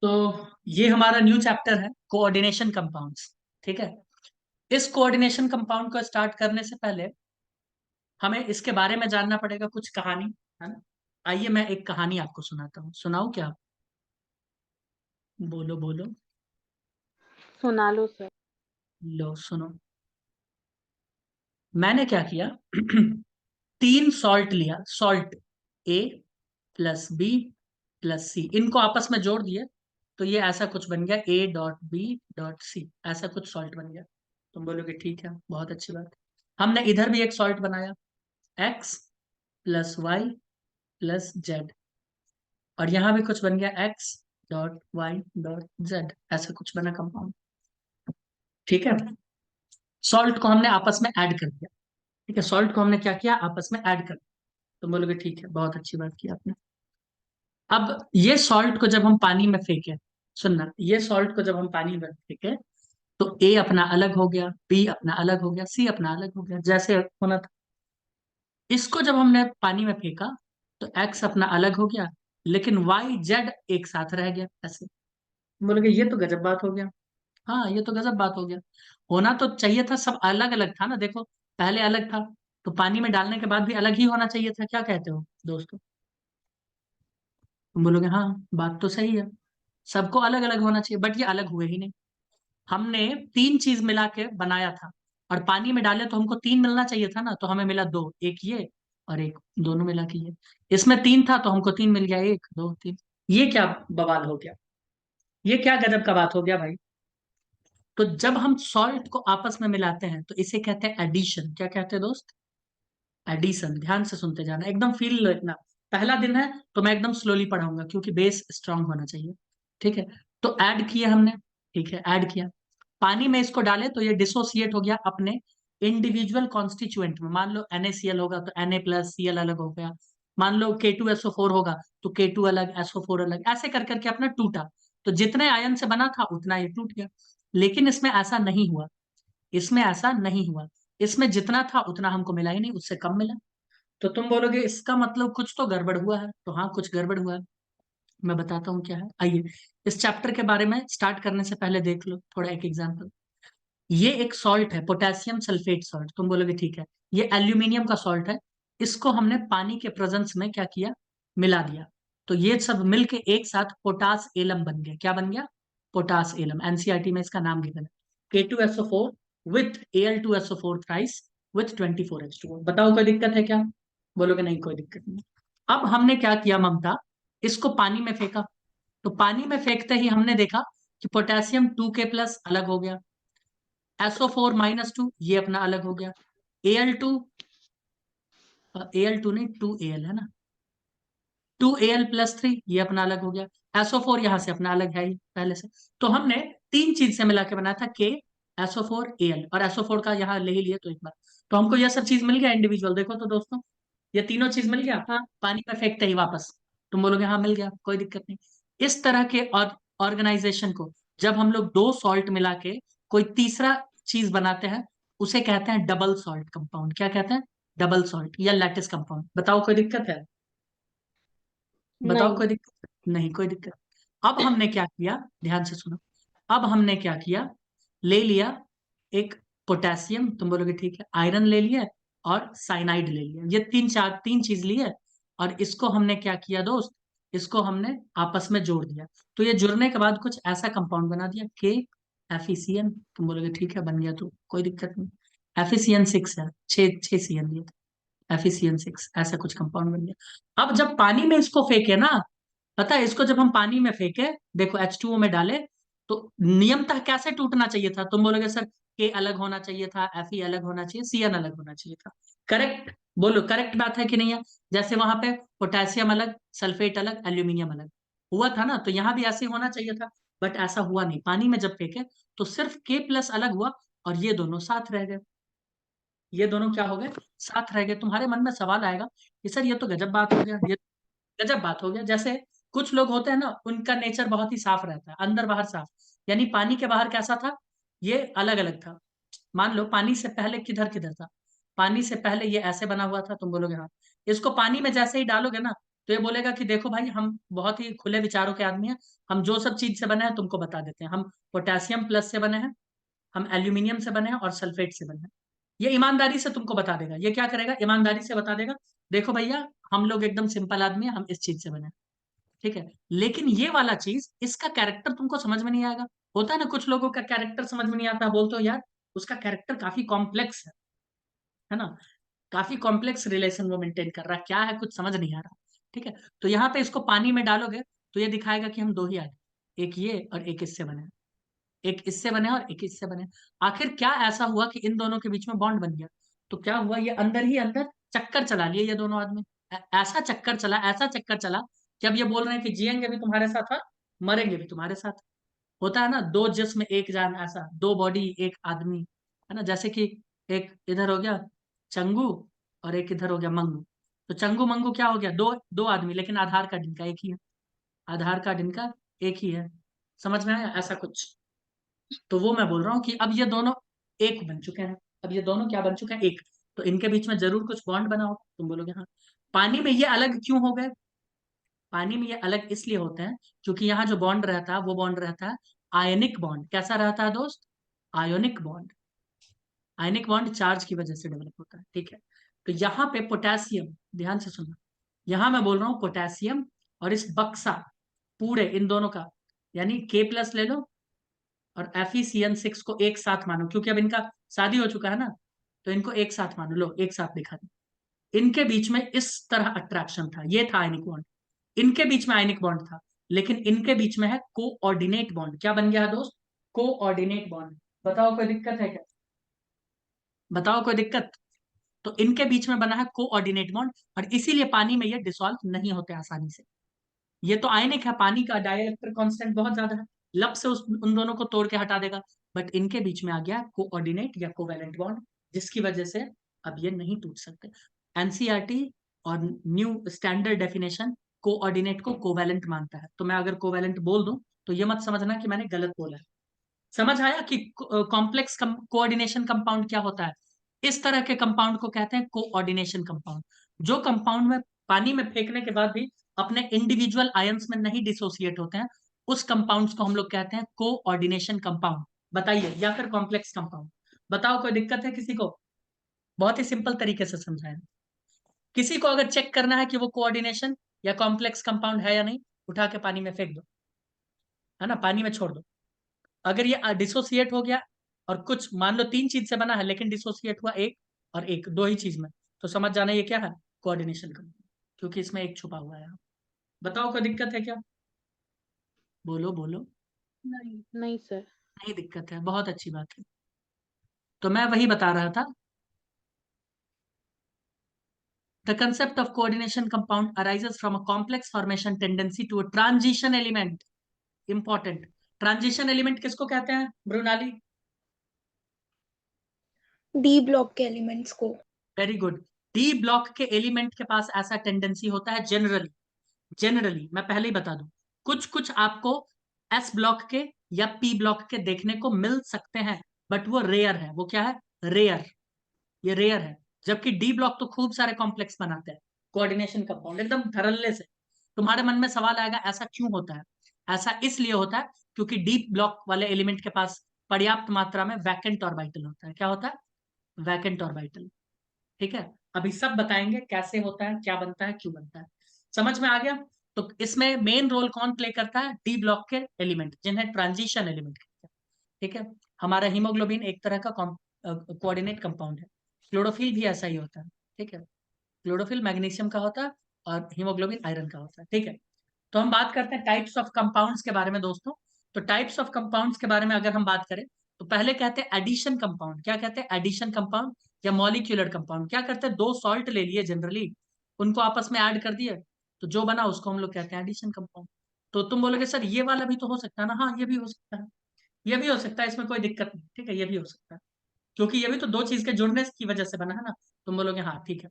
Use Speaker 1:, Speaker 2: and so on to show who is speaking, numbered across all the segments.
Speaker 1: तो ये हमारा न्यू चैप्टर है, कोऑर्डिनेशन कंपाउंड्स। ठीक है। इस कोऑर्डिनेशन कंपाउंड को स्टार्ट करने से पहले हमें इसके बारे में जानना पड़ेगा, कुछ कहानी, है ना। आइए मैं एक कहानी आपको सुनाता हूँ, सुनाऊं क्या? बोलो बोलो।
Speaker 2: सुना लो सर।
Speaker 1: लो सुनो। मैंने क्या किया तीन सॉल्ट लिया, सॉल्ट ए प्लस बी प्लस सी, इनको आपस में जोड़ दिए तो ये ऐसा कुछ बन गया, A dot B dot C, ऐसा कुछ सॉल्ट बन गया। तुम बोलोगे ठीक है, बहुत अच्छी बात। हमने इधर भी एक सॉल्ट बनाया, X plus Y plus Z, और यहां भी कुछ बन गया, X dot Y dot Z, ऐसा कुछ बना कंपाउंड। ठीक है। सॉल्ट को हमने आपस में ऐड कर दिया। ठीक है, सॉल्ट को हमने क्या किया, आपस में ऐड कर दिया। तुम बोलोगे ठीक है, बहुत अच्छी बात की आपने। अब ये सॉल्ट को जब हम पानी में फेंके, सुनना, ये सॉल्ट को जब हम पानी में फेंके तो ए अपना अलग हो गया, बी अपना अलग हो गया, सी अपना अलग हो गया, जैसे होना था। इसको जब हमने पानी में फेंका तो एक्स अपना अलग हो गया, लेकिन वाई जेड एक साथ रह गया, ऐसे। बोलोगे ये तो गजब बात हो गया। हाँ, ये तो गजब बात हो गया। होना तो चाहिए था, सब अलग अलग था ना, देखो पहले अलग था तो पानी में डालने के बाद भी अलग ही होना चाहिए था, क्या कहते हो दोस्तों? तुम बोलोगे हाँ, बात तो सही है, सबको अलग अलग होना चाहिए, बट ये अलग हुए ही नहीं। हमने तीन चीज मिला के बनाया था, और पानी में डाले तो हमको तीन मिलना चाहिए था ना, तो हमें मिला दो, एक ये और एक दोनों मिला के ये। इसमें तीन था तो हमको तीन मिल गया, एक दो तीन। ये क्या बवाल हो गया, ये क्या गजब का बात हो गया भाई। तो जब हम सॉल्ट को आपस में मिलाते हैं तो इसे कहते हैं एडिशन। क्या कहते हैं दोस्त? एडिशन। ध्यान से सुनते जाना, एकदम फील लो इतना। पहला दिन है तो मैं एकदम स्लोली पढ़ाऊंगा क्योंकि बेस स्ट्रांग होना चाहिए। ठीक है। तो ऐड किया हमने, ठीक है, ऐड किया, पानी में इसको डाले तो ये डिसोसिएट हो गया अपने इंडिविजुअल कॉन्स्टिट्यूएंट में। मान लो NaCl होगा तो Na प्लस Cl अलग हो गया, मान लो K2SO4 होगा तो K2 अलग, SO4 अलग, ऐसे कर करके अपना टूटा। तो जितने आयन से बना था उतना ये टूट गया। लेकिन इसमें ऐसा नहीं हुआ, इसमें ऐसा नहीं हुआ, इसमें जितना था उतना हमको मिला ही नहीं, उससे कम मिला। तो तुम बोलोगे इसका मतलब कुछ तो गड़बड़ हुआ है, तो हाँ, कुछ गड़बड़ हुआ है। मैं बताता हूँ क्या है, आइए। इस चैप्टर के बारे में स्टार्ट करने से पहले देख लो थोड़ा एक एग्जांपल। ये एक सॉल्ट है, पोटेशियम सल्फेट सॉल्ट। तुम बोलोगे ठीक है, ये एल्यूमिनियम का सॉल्ट है। इसको हमने पानी के प्रेजेंस में क्या किया, मिला दिया। तो ये सब मिलके एक साथ पोटास एलम बन गया। क्या बन गया? Potash alum. एनसीईआरटी में इसका नाम गिवन है, K2SO4 with Al2SO4 thrice with 24H2O। बताओ कोई दिक्कत है क्या? बोलोगे नहीं, कोई दिक्कत नहीं। अब हमने क्या किया ममता, इसको पानी में फेंका। तो पानी में फेंकते ही हमने देखा कि पोटेशियम 2K+ अलग हो गया, SO4-2 ये अपना अलग हो गया, Al2, Al2 नहीं 2Al है ना, 2Al+3 ये अपना अलग हो गया, SO4 यहां से अपना अलग है ही पहले से। तो हमने तीन चीज से मिला के बनाया था, K SO4 Al, और SO4 का यहाँ ले ही लिए तो एक बार। तो हमको यह सब चीज मिल गया इंडिविजुअल, देखो तो दोस्तों, ये तीनों चीज मिल गया
Speaker 2: हाँ।
Speaker 1: पानी में फेंकते ही वापस। तुम बोलोगे हाँ मिल गया, कोई दिक्कत नहीं। इस तरह के ऑर्गेनाइजेशन को जब हम लोग दो सॉल्ट मिला के कोई तीसरा चीज बनाते हैं, उसे कहते हैं डबल सॉल्ट कंपाउंड। क्या कहते हैं? डबल सॉल्ट या लैटिस कंपाउंड। बताओ कोई दिक्कत है? बताओ
Speaker 2: नहीं।
Speaker 1: कोई दिक्कत? नहीं कोई दिक्कत। अब हमने क्या किया, ध्यान से सुनो। अब हमने क्या किया, ले लिया एक पोटेशियम, तुम बोलोगे ठीक है, आयरन ले लिया और साइनाइड ले लिया, ये तीन चीज ली है। और इसको हमने क्या किया दोस्त, इसको हमने आपस में जोड़ दिया। तो ये जुड़ने के बाद कुछ ऐसा कंपाउंड बना दिया, KFeCN। तुम बोलोगे ठीक है, बन गया, तो कोई दिक्कत नहीं। FeCN6 है, छह छह CN लिए, FeCN6 ऐसा कुछ कंपाउंड बन गया। अब जब पानी में इसको फेंके ना, पता है इसको जब हम पानी में फेंके, देखो H2O में डाले, तो नियमतः कैसे टूटना चाहिए था? तुम बोलोगे सर K अलग होना चाहिए था, Fe अलग होना चाहिए, CN अलग होना चाहिए था। करेक्ट, बोलो करेक्ट बात है कि नहीं है? जैसे वहां पे पोटेशियम अलग, सल्फेट अलग, एल्यूमिनियम अलग हुआ था ना, तो यहाँ भी ऐसे ही होना चाहिए था। बट ऐसा हुआ नहीं, पानी में जब फेंके तो सिर्फ K+ अलग हुआ, और ये दोनों साथ रह गए। ये दोनों क्या हो गए, साथ रह गए। तुम्हारे मन में सवाल आएगा कि सर ये तो गजब बात हो गया, ये गजब बात हो गया। जैसे कुछ लोग होते हैं ना, उनका नेचर बहुत ही साफ रहता है, अंदर बाहर साफ, यानी पानी के बाहर कैसा था, ये अलग अलग था। मान लो पानी से पहले किधर किधर था, पानी से पहले ये ऐसे बना हुआ था, तुम बोलोगे हाँ। इसको पानी में जैसे ही डालोगे ना, तो ये बोलेगा कि देखो भाई हम बहुत ही खुले विचारों के आदमी हैं, हम जो सब चीज से बने हैं तुमको बता देते हैं। हम पोटेशियम प्लस से बने हैं, हम एल्यूमिनियम से बने हैं और सल्फेट से बने हैं। ये ईमानदारी से तुमको बता देगा। ये क्या करेगा, ईमानदारी से बता देगा, देखो भैया हम लोग एकदम सिंपल आदमी है, हम इस चीज से बने हैं। ठीक है, लेकिन ये वाला चीज, इसका कैरेक्टर तुमको समझ में नहीं आएगा। होता है ना कुछ लोगों का कैरेक्टर समझ में नहीं आता, बोलते हो यार उसका कैरेक्टर काफी कॉम्प्लेक्स है ना, काफी कॉम्प्लेक्स रिलेशन वो मेंटेन कर रहा है, क्या है कुछ समझ नहीं आ रहा। ठीक है, तो यहाँ पे इसको पानी में डालोगे तो ये दिखाएगा कि हम दो ही आए, एक ये और एक इससे बने हैं, एक इससे बने और एक इससे बने। आखिर क्या ऐसा हुआ कि इन दोनों के बीच में बॉन्ड बन गया? तो क्या हुआ, ये अंदर ही अंदर चक्कर चला लिए ये दोनों आदमी। ऐसा चक्कर चला, ऐसा चक्कर चला कि अब ये बोल रहे हैं कि जिएंगे भी तुम्हारे साथ और मरेंगे भी तुम्हारे साथ। होता है ना, दो जिस्म एक जान, ऐसा दो बॉडी एक आदमी, है ना। जैसे कि एक इधर हो गया चंगू और एक इधर हो गया मंगू। तो चंगू मंगू क्या हो गया, दो दो आदमी, लेकिन आधार कार्ड इनका एक ही है, आधार कार्ड इनका एक ही है। समझ में आया ऐसा कुछ? तो वो मैं बोल रहा हूँ कि अब ये दोनों एक बन चुके हैं। अब ये दोनों क्या बन चुके हैं, एक। तो इनके बीच में जरूर कुछ बॉन्ड बना हो, तुम बोलोगे हाँ। पानी में ये अलग क्यों हो गए? पानी में ये अलग इसलिए होते हैं क्योंकि यहाँ जो बॉन्ड रहता है वो बॉन्ड रहता है आयनिक बॉन्ड। कैसा रहता है दोस्त? Ionic bond. Ionic bond charge की वजह से डेवलप होता है। ठीक है, तो यहाँ पे पोटेशियम, ध्यान से सुनना, यहाँ मैं बोल रहा हूँ पोटेशियम और इस बक्सा पूरे इन दोनों का, यानी के प्लस ले लो और FeCN6 को एक साथ मानो, क्योंकि अब इनका शादी हो चुका है ना, तो इनको एक साथ मानो, लो एक साथ दिखा दो। इनके बीच में इस तरह अट्रैक्शन था, ये था आयनिक बॉन्ड। इनके बीच में आयनिक बॉन्ड था, लेकिन इनके बीच में है कोऑर्डिनेट बॉन्ड। क्या बन गया है दोस्त? Coordinate bond. बताओ कोई दिक्कत है क्या? बताओ कोई दिक्कत? तो इनके बीच में बना है कोऑर्डिनेट बॉन्ड, और इसीलिए पानी में ये डिसॉल्व नहीं होते आसानी से। ये तो आयनिक है, पानी का डाइलेक्ट्रिक कांस्टेंट बहुत ज्यादा है, लब से उन दोनों को तोड़ के हटा देगा। बट इनके बीच में आ गया कोऑर्डिनेट या कोवैलेंट बॉन्ड, जिसकी वजह से अब ये नहीं टूट सकते। एनसीईआरटी और न्यू स्टैंडर्ड डेफिनेशन कोऑर्डिनेट को कोवैलेंट मानता है। तो मैं अगर कोवैलेंट बोल दूं तो ये मत समझना कि मैंने गलत बोला है। समझ आया कि कॉम्प्लेक्स कोऑर्डिनेशन कंपाउंड क्या होता है? इस तरह के कंपाउंड को कहते हैं कोऑर्डिनेशन कंपाउंड। जो कंपाउंड में पानी में फेंकने के बाद भी अपने इंडिविजुअल आयंस में नहीं डिसोसिएट होते हैं, उस कंपाउंड्स को हम लोग कहते हैं कोऑर्डिनेशन कंपाउंड। बताइए, या फिर कॉम्प्लेक्स कंपाउंड। बताओ कोई दिक्कत है किसी को? बहुत ही सिंपल तरीके से समझाया। किसी को अगर चेक करना है कि वो कोऑर्डिनेशन या कॉम्प्लेक्स कंपाउंड है या नहीं, उठा के पानी में फेंक दो, है ना, पानी में छोड़ दो। अगर ये डिसोसिएट हो गया और कुछ मान लो तीन चीज से बना है लेकिन डिसोसिएट हुआ एक और एक, दो ही चीज में, तो समझ जाना ये क्या है, कोऑर्डिनेशन का, क्योंकि इसमें एक छुपा हुआ है। बताओ कोई दिक्कत है क्या? बोलो बोलो।
Speaker 2: नहीं नहीं सर।
Speaker 1: नहीं दिक्कत है, बहुत अच्छी बात है। तो मैं वही बता रहा था, the concept of coordination compound arises from a complex formation tendency to a transition element. Important, transition element किसको कहते हैं ब्रुनाली?
Speaker 2: डी ब्लॉक के एलिमेंट्स को।
Speaker 1: Very good. डी ब्लॉक के एलिमेंट के पास ऐसा टेंडेंसी होता है जनरली। जनरली मैं पहले ही बता दूं, कुछ कुछ आपको एस ब्लॉक के या पी ब्लॉक के देखने को मिल सकते हैं, बट वो रेयर है। वो क्या है? रेयर। ये रेयर है। जबकि डी ब्लॉक तो खूब सारे कॉम्प्लेक्स बनाते हैं, कोऑर्डिनेशन कंपाउंड एकदम धड़ल्ले से। तुम्हारे मन में सवाल आएगा ऐसा क्यों होता है? ऐसा इसलिए होता है क्योंकि डी ब्लॉक वाले एलिमेंट के पास पर्याप्त मात्रा में वैकेंट ऑर्बिटल होता है। क्या होता है? Vacant orbital. ठीक है, अभी सब बताएंगे कैसे होता है, क्या बनता है, क्यों बनता है। समझ में आ गया? तो इसमें मेन रोल कौन प्ले करता है? डी ब्लॉक के एलिमेंट, जिन्हें ट्रांजिशन एलिमेंट कहते हैं। ठीक है, हमारा हीमोग्लोबिन एक तरह का कोऑर्डिनेट कंपाउंड है। क्लोरोफिल भी ऐसा ही होता है। ठीक है, क्लोरोफिल मैग्नीशियम का होता है और हीमोग्लोबिन आयरन का होता है। ठीक है, तो हम बात करते हैं टाइप्स ऑफ कंपाउंड्स के बारे में दोस्तों। तो टाइप्स ऑफ कंपाउंड्स के बारे में अगर हम बात करें तो पहले कहते हैं एडिशन कंपाउंड। क्या कहते हैं? एडिशन कंपाउंड या मॉलिक्यूलर कंपाउंड। क्या करते हैं, दो सॉल्ट ले लिए जनरली, उनको आपस में ऐड कर दिए, तो जो बना उसको हम लोग कहते हैं एडिशन कंपाउंड। तो तुम बोलोगे सर ये वाला भी तो हो सकता है ना? हाँ, ये भी हो सकता है, ये भी हो सकता है, इसमें कोई दिक्कत नहीं। ठीक है, ये भी हो सकता है, क्योंकि ये भी तो दो चीज के जुड़ने की वजह से बना है ना। तुम बोलोगे हाँ ठीक है,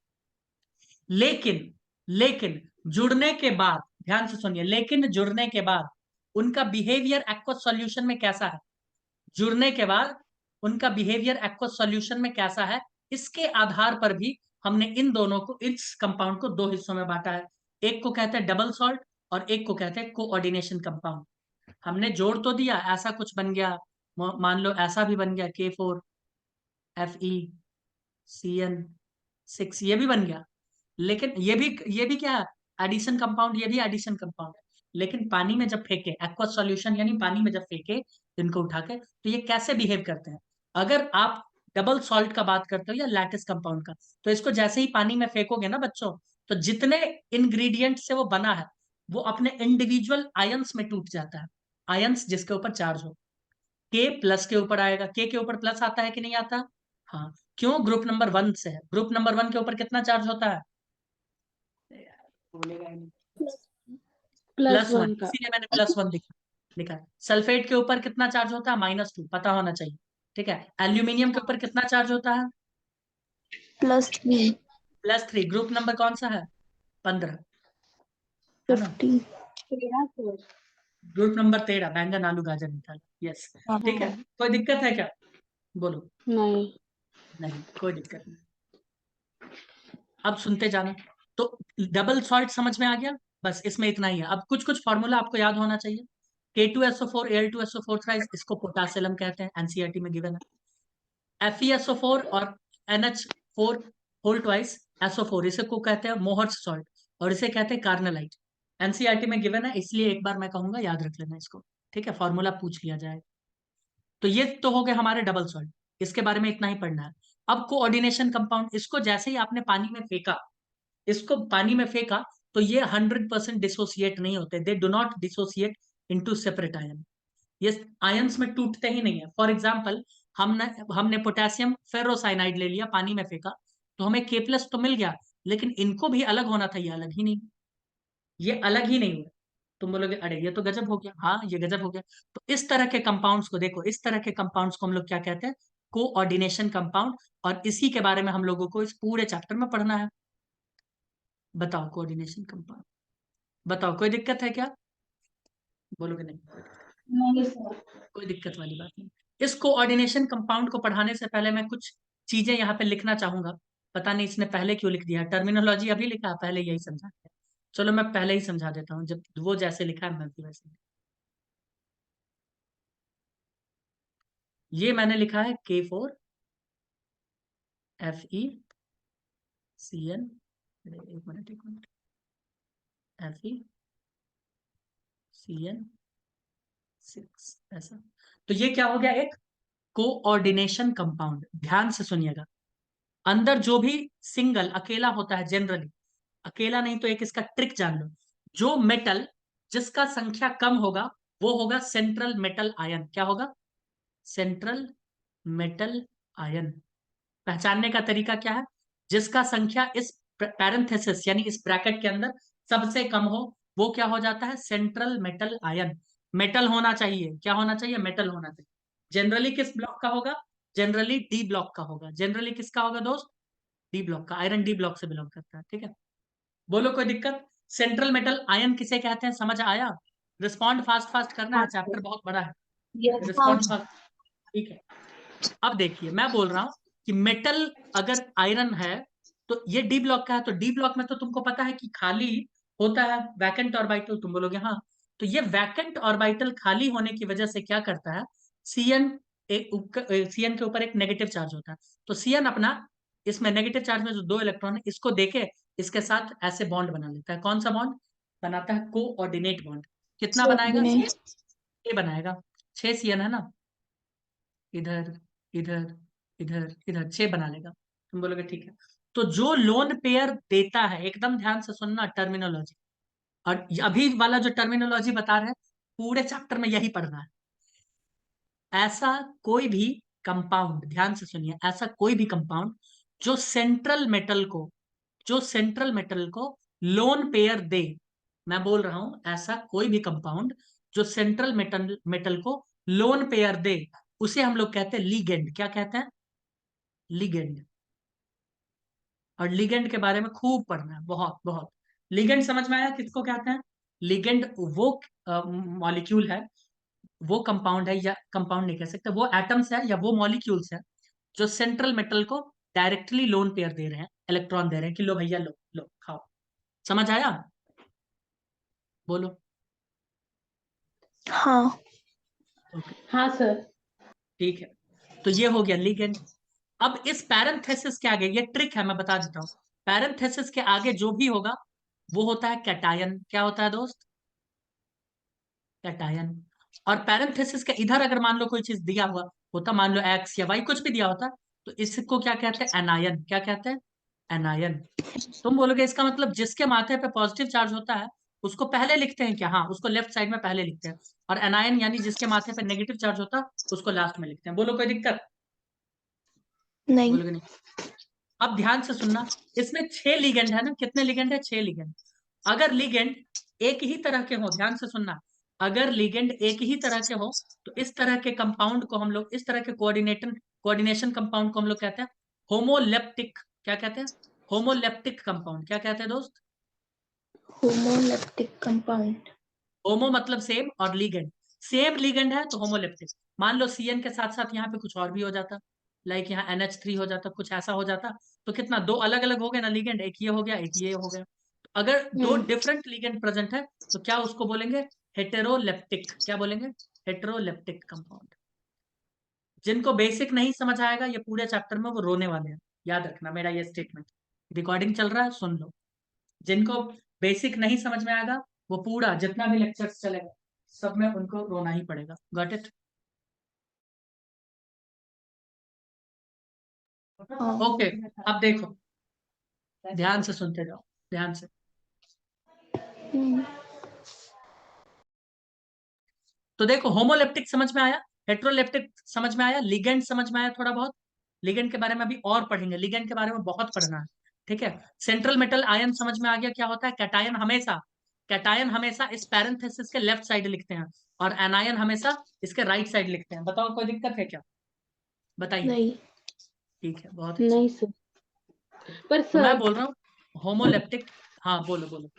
Speaker 1: लेकिन लेकिन जुड़ने के बाद, ध्यान से सुनिए, लेकिन जुड़ने के बाद उनका बिहेवियर एक्वस सॉल्यूशन में कैसा है? जुड़ने के बाद उनका बिहेवियर एक्वस सॉल्यूशन में कैसा है, इसके आधार पर भी हमने इन दोनों को, इस कंपाउंड को दो हिस्सों में बांटा है। एक को कहते हैं डबल सॉल्ट और एक को कहते हैं कोऑर्डिनेशन कंपाउंड। हमने जोड़ तो दिया, ऐसा कुछ बन गया, मान लो ऐसा भी बन गया K4FeCN6, ये भी बन गया। लेकिन ये भी क्या है, एडिशन कंपाउंड, ये भी एडिशन कंपाउंड है। लेकिन पानी में जब फेंके, एक्वस सॉल्यूशन यानी पानी में जब फेंके इनको उठा के, तो ये कैसे बिहेव करते हैं? अगर आप डबल सॉल्ट का बात करते हो या लैटिस कंपाउंड का, तो इसको जैसे ही पानी में फेंकोगे ना बच्चों, तो जितने इंग्रेडिएंट से वो बना है वो अपने इंडिविजुअल आयंस में टूट जाता है। आयंस जिसके ऊपर चार्ज हो, के प्लस के ऊपर आएगा, के ऊपर प्लस आता है कि नहीं आता? हाँ। क्यों? ग्रुप नंबर 1 से है। ग्रुप नंबर 1 के ऊपर कितना चार्ज होता है? बोलेगा ही नहीं।
Speaker 2: प्लस
Speaker 1: +1,
Speaker 2: वन का।
Speaker 1: इसीलिए मैंने +1 लिखा है। सल्फेट के ऊपर कितना चार्ज होता है? -2, पता होना चाहिए। ठीक है। एल्यूमिनियम के ऊपर कितना चार्ज होता है?
Speaker 2: +3।
Speaker 1: +3। ग्रुप नंबर कौन सा है? 15, है ना?
Speaker 2: 50। 13 सर।
Speaker 1: ग्रुप नंबर 13, बैंगन आलू गाजर निकाल। यस।
Speaker 2: हाँ।
Speaker 1: ठीक है, कोई दिक्कत है क्या? बोलो।
Speaker 2: नहीं।
Speaker 1: नहीं, कोई दिक्कत नहीं। अब सुनते जाना। तो डबल सॉल्ट समझ में आ गया? बस इसमें इतना ही है। अब कुछ कुछ फॉर्मूला आपको याद होना चाहिए। K2SO4 Al2SO4 थ्राइस, इसको पोटासिलम कहते हैं, एनसीईआरटी में गिवन है। FeSO4 और NH4 होल ट्वाइस SO4, इसे को कहते हैं मोहर्स सॉल्ट, और इसे कहते हैं कार्नलाइट। एनसीईआरटी में गिवन है, इसलिए एक बार मैं कहूंगा याद रख लेना इसको। ठीक है, फॉर्मूला पूछ लिया जाए। तो ये तो हो गए हमारे डबल सॉल्ट, इसके बारे में इतना ही पढ़ना है। अब कोऑर्डिनेशन कंपाउंड, इसको जैसे ही आपने पानी में फेंका, इसको पानी में फेंका, तो ये 100% डिसोसिएट नहीं होते, they do not dissociate into separate ion. ये आयंस में टूटते ही नहीं है। फॉर एग्जाम्पल, हमने हमने पोटेशियम फेरोसाइनाइड ले लिया, पानी में फेंका, तो हमें K+ तो मिल गया, लेकिन इनको भी अलग होना था, ये अलग ही नहीं, ये अलग ही नहीं हुआ। तुम बोलोगे अरे ये तो गजब हो गया। हाँ, ये गजब हो गया। तो इस तरह के कंपाउंड्स को देखो, इस तरह के कंपाउंड्स को हम लोग क्या कहते हैं? Coordination compound. और इसी के बारे में हम लोगों को इस पूरे चैप्टर में पढ़ना है। बताओ, कोऑर्डिनेशन कंपाउंड, बताओ कोई दिक्कत है क्या? बोलोगे नहीं?
Speaker 2: नहीं सर।
Speaker 1: कोई दिक्कत वाली बात नहीं। इस कोऑर्डिनेशन कंपाउंड को पढ़ाने से पहले मैं कुछ चीजें यहाँ पे लिखना चाहूंगा। पता नहीं इसने पहले क्यों लिख दिया, टर्मिनोलॉजी अभी लिखा, पहले यही समझा दिया। चलो मैं पहले ही समझा देता हूँ, जब वो जैसे लिखा है मैं भी वैसे। ये मैंने लिखा है K4FeCN, एक मिनट, FeCN6, ऐसा। तो ये क्या हो गया? एक कोऑर्डिनेशन कंपाउंड। ध्यान से सुनिएगा, अंदर जो भी सिंगल अकेला होता है, जनरली अकेला नहीं तो एक इसका ट्रिक जान लो, जो मेटल जिसका संख्या कम होगा वो होगा सेंट्रल मेटल आयन। क्या होगा? Central metal ion. पहचानने का तरीका क्या है? जिसका संख्या इस पैरेंथेसिस यानी इस ब्रैकेट के अंदर सबसे कम हो, वो क्या हो जाता है? Central metal ion. मेटल होना चाहिए, क्या होना चाहिए? मेटल होना चाहिए। जनरली किस ब्लॉक का होगा? जनरली डी ब्लॉक का होगा। जनरली किसका होगा दोस्त? डी ब्लॉक का। आयरन डी ब्लॉक से बिलोंग करता है। ठीक है, बोलो कोई दिक्कत? सेंट्रल मेटल आयन किसे कहते हैं, समझ आया? रिस्पॉन्ड फास्ट फास्ट करना
Speaker 2: हाँ
Speaker 1: है,
Speaker 2: सर।
Speaker 1: चैप्टर बहुत बड़ा है।
Speaker 2: Yes
Speaker 1: respond fast. ठीक है, अब देखिए मैं बोल रहा हूं कि मेटल अगर आयरन है तो ये डी ब्लॉक का है, तो डी ब्लॉक में तो तुमको पता है कि खाली होता है, वैकेंट ऑर्बिटल। तुम बोलोगे हाँ, तो ये वैकेंट ऑर्बिटल खाली होने की वजह से क्या करता है? सीएन, सीएन के ऊपर एक नेगेटिव चार्ज होता है, तो सीएन अपना इसमें नेगेटिव चार्ज में जो 2 इलेक्ट्रॉन है इसको देके इसके साथ ऐसे बॉन्ड बना लेता है। कौन सा बॉन्ड बनाता है? Coordinate bond. कितना बनाएगा?
Speaker 2: कोऑर्डिनेट।
Speaker 1: 6 बनाएगा। 6 सीएन है ना, इधर इधर इधर इधर 6 बना लेगा। तुम बोलोगे ठीक है। तो जो लोन पेयर देता है, एकदम ध्यान से सुनना टर्मिनोलॉजी, और अभी वाला जो टर्मिनोलॉजी बता रहे हैं पूरे चैप्टर में यही पढ़ना है। ऐसा कोई भी कंपाउंड, ध्यान से सुनिए, ऐसा कोई भी कंपाउंड जो सेंट्रल मेटल को, जो सेंट्रल मेटल को लोन पेयर दे, मैं बोल रहा हूं ऐसा कोई भी कंपाउंड जो सेंट्रल मेटल मेटल को लोन पेयर दे, उसे हम लोग कहते हैं लीगेंड। क्या कहते हैं? लीगेंड। और लिगेंड के बारे में खूब पढ़ना है, बहुत बहुत। लिगेंड समझ में आया किसको कहते हैं? लिगेंड वो मॉलिक्यूल है, वो कंपाउंड है, या कंपाउंड नहीं कह सकते, वो एटम्स है या वो मॉलिक्यूल्स है जो सेंट्रल मेटल को डायरेक्टली लोन पेयर दे रहे हैं, इलेक्ट्रॉन दे रहे हैं कि लो भैया लो लो खाओ। समझ आया? बोलो।
Speaker 2: हाँ
Speaker 1: ओके
Speaker 3: हाँ सर।
Speaker 1: ठीक है, तो ये हो गया लिगेंड। अब इस पैरेंथेसिस के आगे, ये ट्रिक है मैं बता देता हूँ, पैरेंथेसिस के आगे जो भी होगा वो होता है कैटायन। क्या होता है दोस्त? कैटायन। और पैरेंथेसिस के इधर अगर मान लो कोई चीज दिया हुआ होता, मान लो एक्स या वाई कुछ भी दिया होता, तो इसको क्या कहते हैं? एनायन। क्या कहते हैं? एनायन। तुम बोलोगे इसका मतलब जिसके माथे पे पॉजिटिव चार्ज होता है उसको पहले लिखते हैं क्या? हाँ, उसको लेफ्ट साइड में पहले लिखते हैं। और एनायन यानी जिसके माथे पे नेगेटिव चार्ज होता है उसको लास्ट में लिखते हैं। बोलो कोई दिक्कत?
Speaker 2: नहीं।
Speaker 1: बोलोगे नहीं? अब ध्यान से सुनना, इसमें 6 लिगेंड है ना? कितने लिगेंड है? 6 लिगेंड। अगर लिगेंड एक ही तरह के हो, ध्यान से सुनना, अगर लिगेंड एक ही तरह के हो तो इस तरह के कंपाउंड को हम लोग, इस तरह के कोऑर्डिनेशन कंपाउंड को हम लोग कहते हैं होमोलेप्टिक। क्या कहते हैं? Homoleptic compound. क्या कहते हैं दोस्त?
Speaker 2: Homoleptic compound.
Speaker 1: होमो मतलब सेम, और लीगेंड, सेम लीगेंड है तो होमोलेप्टिक। मान लो सीएन के साथ साथ यहाँ पे कुछ और भी हो जाता, लाइक यहाँ NH3 हो जाता, कुछ ऐसा हो जाता, तो कितना दो अलग अलग हो गए ना लीगेंड, एक ये हो गया एक ये हो गया। अगर दो डिफरेंट लीगेंड प्रेजेंट है तो क्या उसको बोलेंगे? हेटेरोलेप्टिक। क्या बोलेंगे? Heteroleptic compound. जिनको बेसिक नहीं समझ आएगा ये पूरे चैप्टर में वो रोने वाले हैं, याद रखना मेरा ये स्टेटमेंट। रिकॉर्डिंग चल रहा है, सुन लो। जिनको बेसिक नहीं समझ में आएगा वो पूरा जितना भी लेक्चर्स चलेगा सब में उनको रोना ही पड़ेगा। Got it?
Speaker 2: हाँ।
Speaker 1: ओके, अब देखो, ध्यान से सुनते जाओ, ध्यान से।
Speaker 2: हम्म,
Speaker 1: तो देखो, होमोलेप्टिक समझ में आया, हेट्रोलेप्टिक समझ में आया, लिगेंड समझ में आया थोड़ा बहुत। लिगेंड के बारे में अभी और पढ़ेंगे, लिगेंड के बारे में बहुत पढ़ना है, ठीक है। सेंट्रल मेटल आयन समझ में आ गया क्या होता है। कैटायन हमेशा इस पैरेंथेसिस के लेफ्ट साइड लिखते हैं और एनायन हमेशा इसके राइट साइड लिखते हैं। बताओ कोई दिक्कत है क्या? बताइए।
Speaker 2: नहीं।
Speaker 1: ठीक है, बहुत अच्छा।
Speaker 3: नहीं सर। पर
Speaker 1: तो मैं
Speaker 3: सर
Speaker 1: बोल रहा हूँ होमोलेप्टिक। हाँ बोलो बोलो।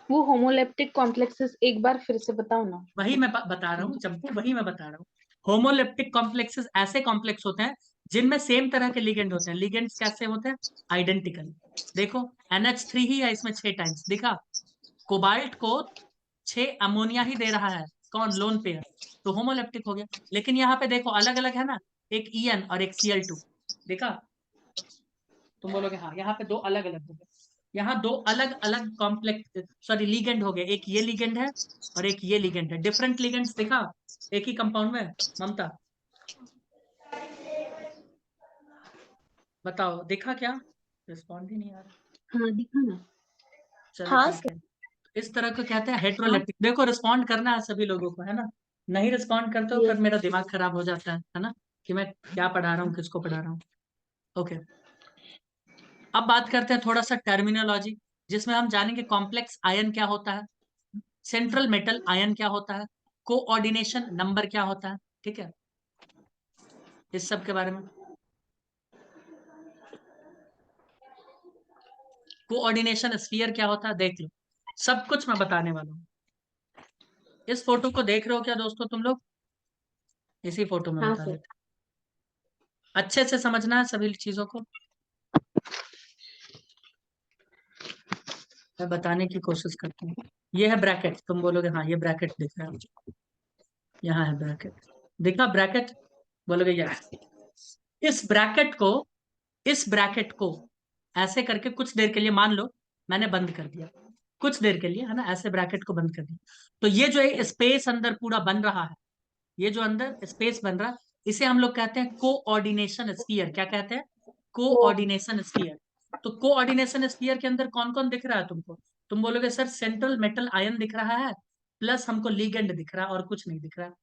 Speaker 3: वो होमोलेप्टिक कॉम्प्लेक्सेस एक बार फिर से बताओ ना।
Speaker 1: वही मैं बता रहा हूँ चंपू, वही मैं बता रहा हूँ। होमोलेप्टिक कॉम्प्लेक्सेस ऐसे कॉम्प्लेक्स होते हैं जिनमें सेम तरह के लिगेंड होते हैं। लिगेंड्स कैसे होते हैं? आइडेंटिकल। देखो NH3 ही है इसमें 6 टाइम्स, दिखा? कोबाल्ट को 6 अमोनिया ही दे रहा है, कौन? लोन पेयर, तो होमोलेप्टिक हो गया। लेकिन यहाँ पे देखो अलग अलग है ना, एक EN और एक Cl2, देखा? तुम बोलोगे हाँ, यहाँ पे दो अलग अलग हो गए। यहाँ दो अलग अलग कॉम्प्लेक्स, सॉरी, लीगेंड हो गए। एक ये लीगेंड है और एक ये लीगेंड है, डिफरेंट लीगेंड्स, देखा? एक ही कंपाउंड में। ममता बताओ, देखा क्या? रिस्पॉन्ड ही नहीं आ रहा।
Speaker 3: हाँ दिखा ना।
Speaker 1: चलो
Speaker 2: हाँ
Speaker 1: ठीक
Speaker 2: सर।
Speaker 1: है, इस तरह को कहते हैं
Speaker 3: हाँ
Speaker 1: हेट्रोलेप्टिक। देखो रिस्पॉन्ड करना है सभी लोगों को, है ना? नहीं रिस्पॉन्ड करते हो फिर
Speaker 3: यस।
Speaker 1: मेरा दिमाग खराब हो जाता है ना, कि मैं क्या पढ़ा रहा हूँ, किसको पढ़ा रहा हूँ। ओके, अब बात करते हैं थोड़ा सा टर्मिनोलॉजी, जिसमें हम जानेंगे कॉम्प्लेक्स आयन क्या होता है, सेंट्रल मेटल आयन क्या होता है, कोऑर्डिनेशन नंबर क्या होता है, ठीक है, इस सब के बारे में। कोऑर्डिनेशन स्फीयर क्या होता है देख लो, सब कुछ मैं बताने वाला हूँ। इस फोटो को देख रहे हो क्या दोस्तों तुम लोग? इसी फोटो में
Speaker 3: हाँ
Speaker 1: बता
Speaker 3: सर।
Speaker 1: देते, अच्छे से समझना है सभी चीजों को, मैं बताने की कोशिश करता हूँ। ये है ब्रैकेट, तुम बोलोगे हाँ ये ब्रैकेट दिख रहा है मुझे, यहाँ है ब्रैकेट, दिखा ब्रैकेट? बोलोगे यस। इस ब्रैकेट को, इस ब्रैकेट को ऐसे करके कुछ देर के लिए मान लो मैंने बंद कर दिया, कुछ देर के लिए, है ना, ऐसे ब्रैकेट को बंद कर दिया, तो ये जो है स्पेस अंदर पूरा बन रहा है, ये जो अंदर स्पेस बन रहा है इसे हम लोग कहते हैं कोऑर्डिनेशन स्फीयर। क्या कहते हैं? Coordination sphere. तो कोऑर्डिनेशन स्फीयर के अंदर कौन कौन दिख रहा है तुमको? तुम बोलोगे सर सेंट्रल मेटल आयन दिख रहा है, प्लस हमको लीगेंड दिख रहा है और कुछ नहीं दिख रहा है।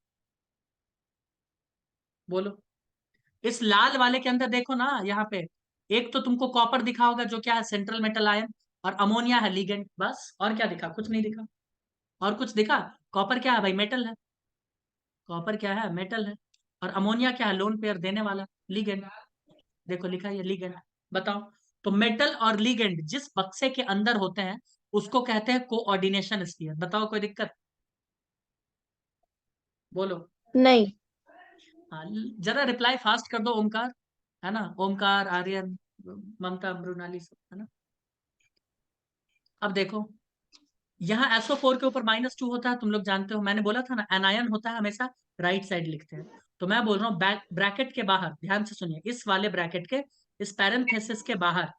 Speaker 1: बोलो। इस लाल वाले के अंदर देखो ना, यहाँ पे एक तो तुमको कॉपर दिखा होगा जो क्या है? सेंट्रल मेटल आयन, और अमोनिया है लीगेंड, बस। और क्या दिखा? कुछ नहीं दिखा। और कुछ दिखा? कॉपर क्या है भाई? मेटल है। कॉपर क्या है? मेटल है। और अमोनिया क्या है? लोन पेयर देने वाला, लीगेंड। देखो लिखा है ये लीगेंड। बताओ, तो मेटल और लीगेंड जिस बक्से के अंदर होते हैं उसको कहते हैं कोऑर्डिनेशन स्फीयर। बताओ कोई दिक्कत? बोलो।
Speaker 2: नहीं।
Speaker 1: हाँ, जरा रिप्लाई फास्ट कर दो ओमकार, है ना, ओमकार, आर्यन, ममता, मृणाली सब, है ना। अब देखो, यहाँ SO4 के ऊपर -2 होता है, तुम लोग जानते हो, मैंने बोला था ना एनायन होता है हमेशा राइट साइड लिखते हैं। तो मैं बोल रहा हूँ ब्रैकेट के बाहर, ध्यान से सुनिए, इस वाले ब्रैकेट के इस पैरेंथेसिस के बाहर,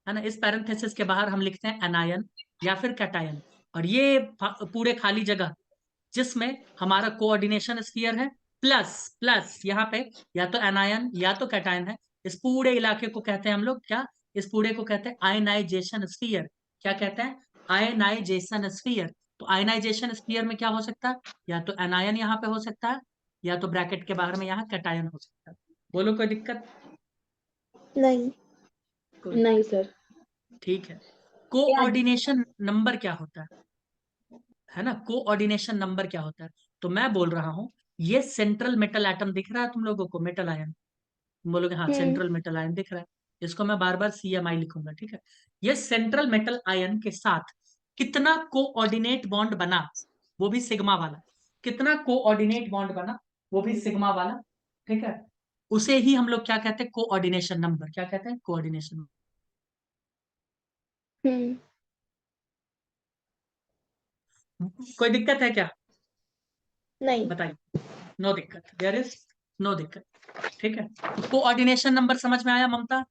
Speaker 1: है ना, इस पैरेंथेसिस के बाहर हम लिखते हैं एनायन या फिर कैटायन। और ये पूरे खाली जगह जिसमें हमारा कोऑर्डिनेशन स्फीयर है, प्लस प्लस यहाँ पे या तो एनायन या तो कैटायन है, इस पूरे इलाके को कहते हैं हम लोग क्या, इस पूरे को कहते हैं आयनाइजेशन स्फीयर। क्या कहते हैं? Ionization sphere. तो आयनाइजेशन स्फीयर में क्या हो सकता है? या तो एनायन यहाँ पे हो सकता है, या तो ब्रैकेट के बाहर में यहाँ कैटायन हो सकता है। बोलो कोई दिक्कत?
Speaker 2: नहीं।
Speaker 1: कोई
Speaker 3: नहीं सर।
Speaker 1: ठीक है। कोऑर्डिनेशन नंबर क्या होता है ना, कोऑर्डिनेशन नंबर क्या होता है? तो मैं बोल रहा हूं, ये सेंट्रल मेटल एटम दिख रहा है तुम लोगों को, मेटल आयन, तुम बोलोगे हाँ
Speaker 2: हम्म।
Speaker 1: सेंट्रल मेटल आयन दिख रहा है, इसको मैं बार बार CMI लिखूंगा, ठीक है। ये सेंट्रल मेटल आयन के साथ कितना कोऑर्डिनेट बॉन्ड बना, वो भी सिग्मा वाला, कितना कोऑर्डिनेट बॉन्ड बना वो भी सिग्मा वाला, ठीक है, उसे ही हम लोग क्या कहते हैं, कोऑर्डिनेशन नंबर। क्या कहते हैं? कोऑर्डिनेशन।
Speaker 2: हम्म।
Speaker 1: कोई दिक्कत है क्या?
Speaker 2: नहीं।
Speaker 1: बताइए। नो दिक्कत, देयर इज नो दिक्कत, ठीक है। कोऑर्डिनेशन नंबर समझ में आया ममता?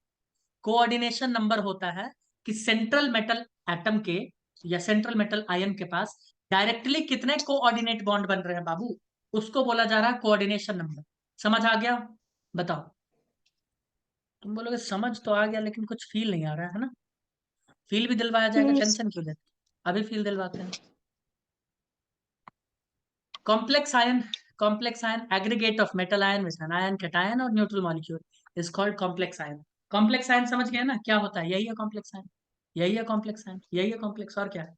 Speaker 1: कोऑर्डिनेशन नंबर होता है कि सेंट्रल मेटल एटम के या सेंट्रल मेटल आयन के पास डायरेक्टली कितने कोऑर्डिनेट बॉन्ड बन रहे हैं बाबू, उसको बोला जा रहा है कोऑर्डिनेशन नंबर। समझ आ गया? बताओ। तुम बोलोगे समझ तो आ गया लेकिन कुछ फील नहीं आ रहा है ना? फील भी दिलवाया जाएगा,
Speaker 2: हम्म।
Speaker 1: टेंशन क्यों लेते? अभी फील दिलवाते हैं। Complex ion, complex ion aggregate of metal ion with anion, cation और neutral molecule is called complex ion. Complex ion समझ गए ना क्या होता है? यही है कॉम्प्लेक्स आयन, यही है कॉम्प्लेक्स आयन, यही है कॉम्प्लेक्स, और क्या है?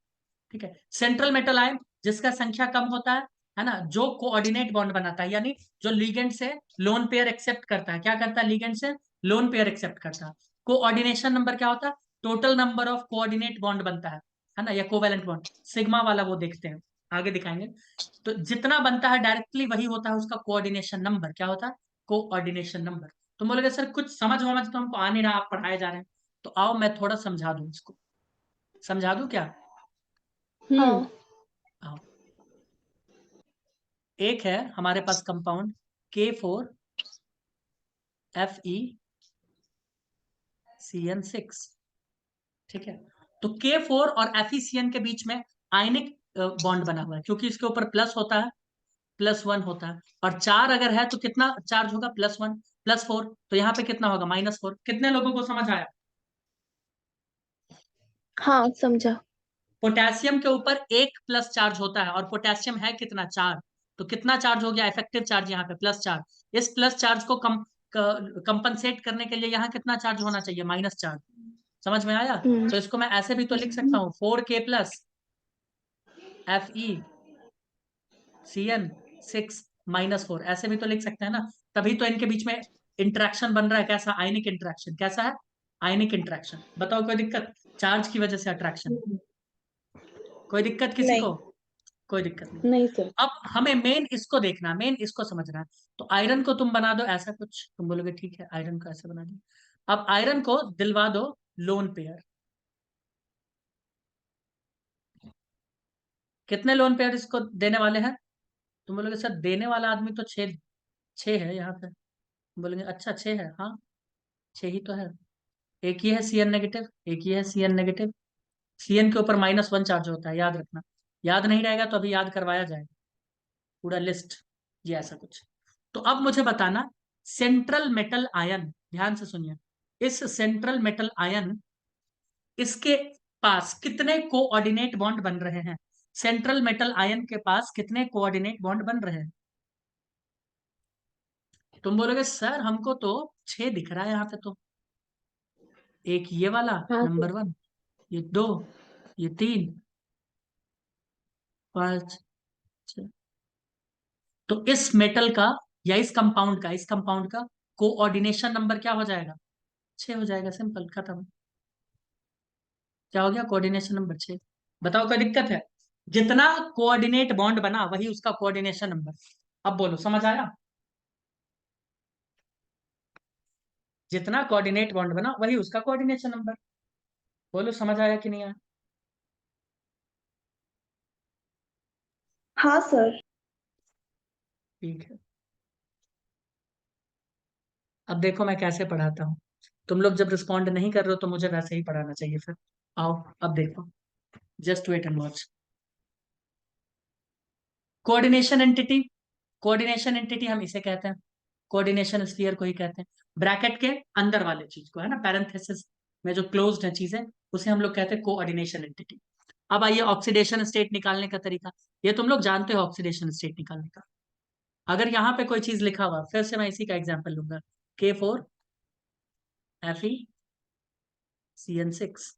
Speaker 1: ठीक है। सेंट्रल मेटल आयन जिसका संख्या कम होता है ना, जो कोऑर्डिनेट बॉन्ड बनाता है, यानी जो लिगेंड से लोन पेयर एक्सेप्ट करता है, क्या करता है, लिगेंड से लोन पेयर एक्सेप्ट करता है। कोऑर्डिनेशन नंबर क्या होता है? Total number of coordinate bond बनता है ना, या कोवैलेंट बॉन्ड, सिग्मा वाला वो देखते हैं, आगे दिखाएंगे। तो जितना बनता है डायरेक्टली वही होता है उसका कोऑर्डिनेशन नंबर। क्या होता है? Coordination number. तुम बोलोगे सर कुछ समझ वमझ तो हमको आ नहीं रहा, आप पढ़ाए जा रहे हैं, तो आओ मैं थोड़ा समझा दूं इसको। समझा दूं क्या?
Speaker 3: हम्म।
Speaker 2: हाँ।
Speaker 1: आओ। एक है हमारे पास कंपाउंड K4FeCN6, ठीक है। तो K4 और FeCN के बीच में आयनिक बॉन्ड बना हुआ है, क्योंकि इसके ऊपर प्लस होता है, +1 होता है, और 4 अगर है तो कितना चार्ज होगा? +1 +4, तो यहाँ पे कितना होगा? -4। कितने लोगों को समझ आया?
Speaker 2: हाँ समझा।
Speaker 1: पोटेशियम के ऊपर एक प्लस चार्ज होता है, और पोटेशियम है कितना? 4। तो कितना चार्ज हो गया? इफेक्टिव चार्ज यहाँ पे +4। इस प्लस चार्ज को कंपनसेट करने के लिए यहाँ कितना चार्ज होना चाहिए? -4। समझ में आया?
Speaker 2: हम्म।
Speaker 1: तो इसको मैं ऐसे भी तो लिख सकता हूँ, 4K+FeCN6 -4, ऐसे भी तो लिख सकते हैं ना। तभी तो इनके बीच में इंटरेक्शन बन रहा है, कैसा? आयनिक इंटरेक्शन। कैसा है? आयनिक इंटरेक्शन। बताओ कोई दिक्कत? चार्ज की वजह से अट्रैक्शन। कोई दिक्कत किसी
Speaker 2: नहीं।
Speaker 1: को? कोई दिक्कत नहीं।
Speaker 3: नहीं सर।
Speaker 1: अब हमें मेन इसको देखना, मेन इसको समझना है। तो आयरन को तुम बना दो ऐसा कुछ, तुम बोलोगे ठीक है आयरन को ऐसा बना दो। अब आयरन को दिलवा दो लोन पेयर। कितने लोन पेयर इसको देने वाले हैं? तुम बोलोगे सर देने वाला आदमी तो छह, छह है यहाँ पे। तुम बोलोगे अच्छा 6 है, हाँ 6 ही तो है। एक ही है CN-, एक ही है CN-। CN के ऊपर -1 चार्ज होता है, याद रखना। याद नहीं रहेगा तो अभी याद करवाया जाएगा पूरा लिस्ट, ये ऐसा कुछ। तो अब मुझे बताना, सेंट्रल मेटल आयन, ध्यान से सुनिए, इस सेंट्रल मेटल आयन, इसके पास कितने कोऑर्डिनेट बॉन्ड बन रहे हैं? सेंट्रल मेटल आयन के पास कितने कोऑर्डिनेट बॉन्ड बन रहे हैं? तुम बोलोगे सर हमको तो 6 दिख रहा है यहाँ पे तो। एक ये वाला
Speaker 3: हाँ सर।
Speaker 1: नंबर 1, ये 2, ये 3, 5, 6। तो इस मेटल का या इस कंपाउंड का कोऑर्डिनेशन नंबर क्या हो जाएगा? 6 हो जाएगा, सिंपल, खत्म। क्या हो गया? Coordination number 6। बताओ कोई दिक्कत है? जितना कोऑर्डिनेट बॉन्ड बना वही उसका कोऑर्डिनेशन नंबर। अब बोलो समझ आया? जितना कोऑर्डिनेट बॉन्ड बना वही उसका कोऑर्डिनेशन नंबर। बोलो समझ आया कि नहीं आया?
Speaker 2: हाँ सर।
Speaker 1: ठीक है, अब देखो मैं कैसे पढ़ाता हूँ। तुम लोग जब रिस्पॉन्ड नहीं कर रहे हो तो मुझे वैसे ही पढ़ाना चाहिए फिर। आओ अब देखो, just wait and watch. Coordination entity, coordination entity हम इसे कहते हैं, कोऑर्डिनेशन स्फीयर को ही कहते हैं। ब्रैकेट के अंदर वाले चीज को है ना, पैरेंथेसिस में जो क्लोज्ड है चीजें, उसे हम लोग कहते हैं कोऑर्डिनेशन एंटिटी। अब आइए ऑक्सीडेशन स्टेट निकालने का तरीका। ये तुम लोग जानते हो ऑक्सीडेशन स्टेट निकालने का। अगर यहाँ पे कोई चीज लिखा हुआ, फिर से मैं इसी का एग्जांपल लूंगा, K4Fe6,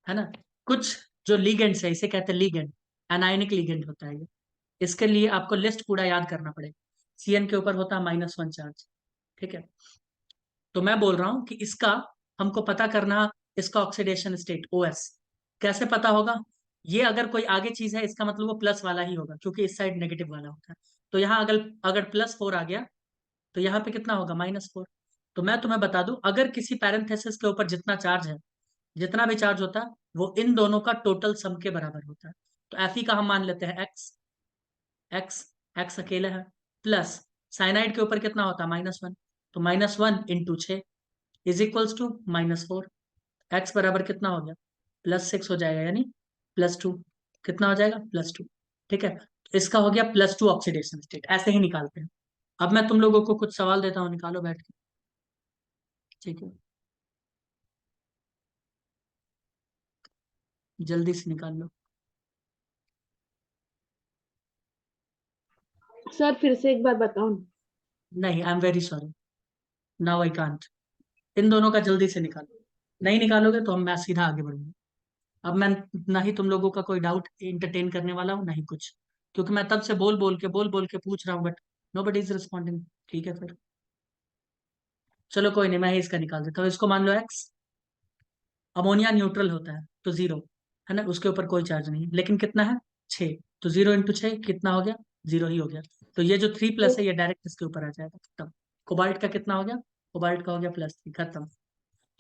Speaker 1: है ना। कुछ जो लीगेंड्स है इसे कहते हैं लीगेंड, एनायनिक लीगेंड होता है ये। इसके लिए आपको लिस्ट पूरा याद करना पड़ेगा। Cn के ऊपर होता है -1 चार्ज, ठीक है। तो मैं बोल रहा हूं कि इसका हमको पता करना, इसका ऑक्सीडेशन स्टेट OS कैसे पता होगा। ये अगर कोई आगे चीज है इसका मतलब वो प्लस वाला ही होगा, क्योंकि इस साइड नेगेटिव वाला होता है। तो यहाँ अगर अगर +4 आ गया तो यहाँ पे कितना होगा, -4। तो मैं तुम्हें बता दूं, अगर किसी पैरेंथेसिस के ऊपर जितना चार्ज है, जितना भी चार्ज होता है, वो इन दोनों का टोटल सम के बराबर होता है। तो Fe का हम मान लेते हैं x, x, x अकेला है, प्लस साइनाइड के ऊपर कितना होता है, -1। तो -1 into 6 is equals to -4। x बराबर कितना हो गया, +6 हो जाएगा, यानी +2। कितना हो जाएगा, +2। ठीक है, तो इसका हो गया +2 ऑक्सीडेशन स्टेट। ऐसे ही निकालते हैं। अब मैं तुम लोगों को कुछ सवाल देता हूँ, निकालो बैठ के। ठीक है, जल्दी से निकाल लो।
Speaker 3: सर फिर से एक बार बताओ ना।
Speaker 1: नहीं, I am very sorry, now I can't. इन दोनों का जल्दी से निकालो, नहीं निकालोगे तो हम मैं सीधा आगे बढ़ूंगा। अब मैं ना ही तुम लोगों का कोई डाउट इंटरटेन करने वाला हूँ, ना ही कुछ, क्योंकि मैं तब से बोल बोल के पूछ रहा हूँ, बट नोबडी इज रिस्पॉन्डिंग। ठीक है फिर, चलो कोई नहीं, मैं ही इसका निकाल देता हूँ। इसको मान लो x। अमोनिया न्यूट्रल होता है तो 0, है ना, उसके ऊपर कोई चार्ज नहीं है, लेकिन कितना है, 6। तो 0 × 6 कितना हो गया, 0 ही हो गया। तो ये जो 3+ है ये डायरेक्ट इसके ऊपर आ जाएगा, खत्म। कोबाल्ट का कितना हो गया, कोबाल्ट का हो गया +3, खत्म।